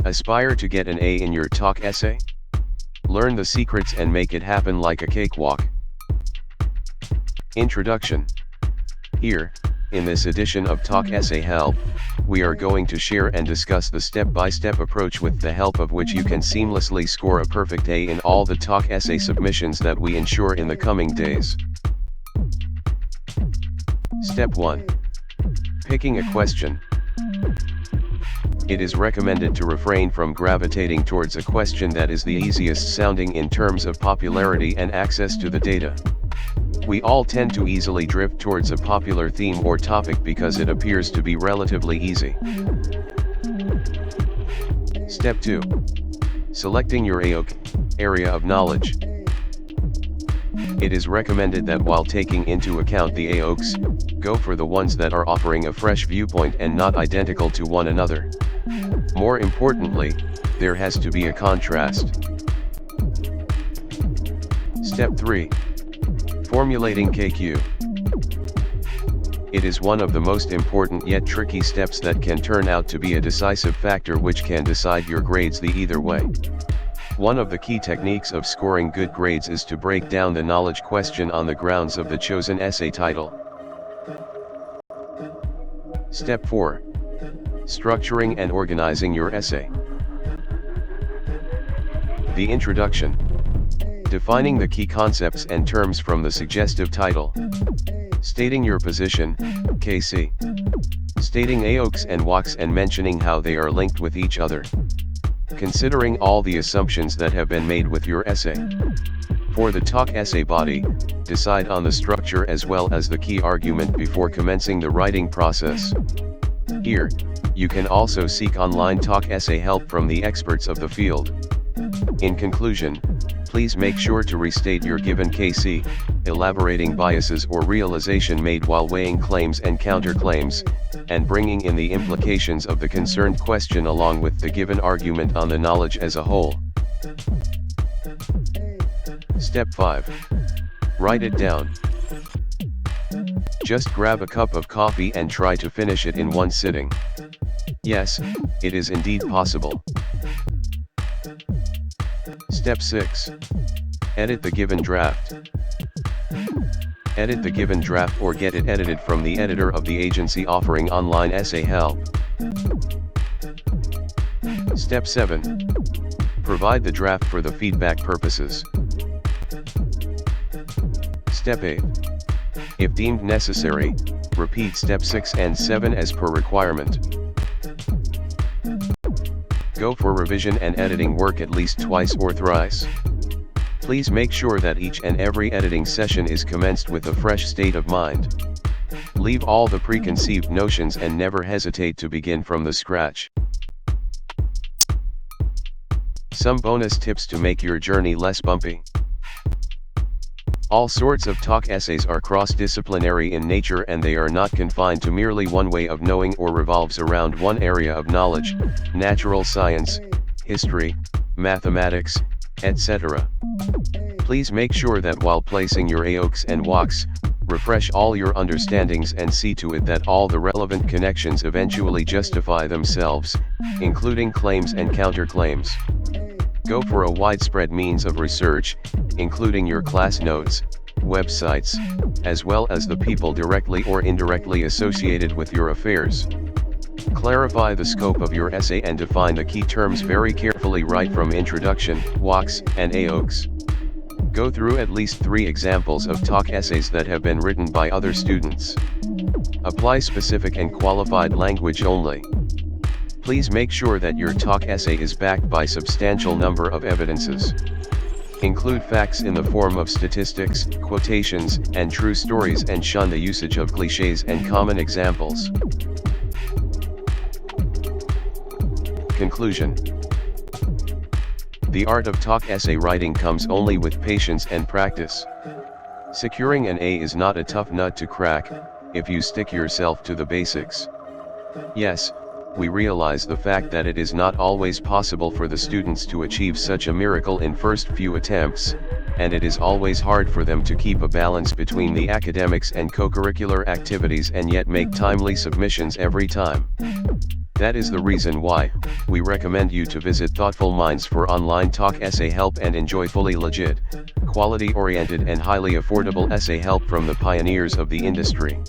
Aspire to get an A in your TOK essay? Learn the secrets and make it happen like a cakewalk. Introduction. Here, in this edition of TOK Essay Help, we are going to share and discuss the step-by-step approach with the help of which you can seamlessly score a perfect A in all the TOK essay submissions that we ensure in the coming days. Step 1. Picking a question. It is recommended to refrain from gravitating towards a question that is the easiest sounding in terms of popularity and access to the data. We all tend to easily drift towards a popular theme or topic because it appears to be relatively easy. Step 2. Selecting your TOK area of knowledge. It is recommended that while taking into account the TOKs, go for the ones that are offering a fresh viewpoint and not identical to one another. More importantly, there has to be a contrast. Step 3. Formulating KQ. It is one of the most important yet tricky steps that can turn out to be a decisive factor which can decide your grades the either way. One of the key techniques of scoring good grades is to break down the knowledge question on the grounds of the chosen essay title. Step 4. Structuring and organizing your essay. The introduction. Defining the key concepts and terms from the suggestive title. Stating your position, KC. Stating TOKs and WOKs and mentioning how they are linked with each other. Considering all the assumptions that have been made with your essay. For the TOK essay body, decide on the structure as well as the key argument before commencing the writing process. Here, you can also seek online TOK essay help from the experts of the field. In conclusion, please make sure to restate your given KC, elaborating biases or realization made while weighing claims and counterclaims, and bringing in the implications of the concerned question along with the given argument on the knowledge as a whole. Step 5. Write it down. Just grab a cup of coffee and try to finish it in one sitting. Yes, it is indeed possible. Step 6. Edit the given draft. Edit the given draft or get it edited from the editor of the agency offering online essay help. Step 7. Provide the draft for the feedback purposes. Step 8. If deemed necessary, repeat step 6 and 7 as per requirement. Go for revision and editing work at least twice or thrice. Please make sure that each and every editing session is commenced with a fresh state of mind. Leave all the preconceived notions and never hesitate to begin from the scratch. Some bonus tips to make your journey less bumpy. All sorts of TOK essays are cross-disciplinary in nature and they are not confined to merely one way of knowing or revolves around one area of knowledge, natural science, history, mathematics, etc. Please make sure that while placing your TOKs and WOKs, refresh all your understandings and see to it that all the relevant connections eventually justify themselves, including claims and counterclaims. Go for a widespread means of research, including your class notes, websites, as well as the people directly or indirectly associated with your affairs. Clarify the scope of your essay and define the key terms very carefully right from introduction, WOKs, and TOKs. Go through at least 3 examples of TOK essays that have been written by other students. Apply specific and qualified language only. Please make sure that your TOK essay is backed by substantial number of evidences. Include facts in the form of statistics, quotations, and true stories and shun the usage of cliches and common examples. Conclusion. The art of TOK essay writing comes only with patience and practice. Securing an A is not a tough nut to crack, if you stick yourself to the basics. Yes, we realize the fact that it is not always possible for the students to achieve such a miracle in first few attempts, and it is always hard for them to keep a balance between the academics and co-curricular activities and yet make timely submissions every time. That is the reason why, we recommend you to visit Thoughtful Minds for online talk essay help and enjoy fully legit, quality-oriented and highly affordable essay help from the pioneers of the industry.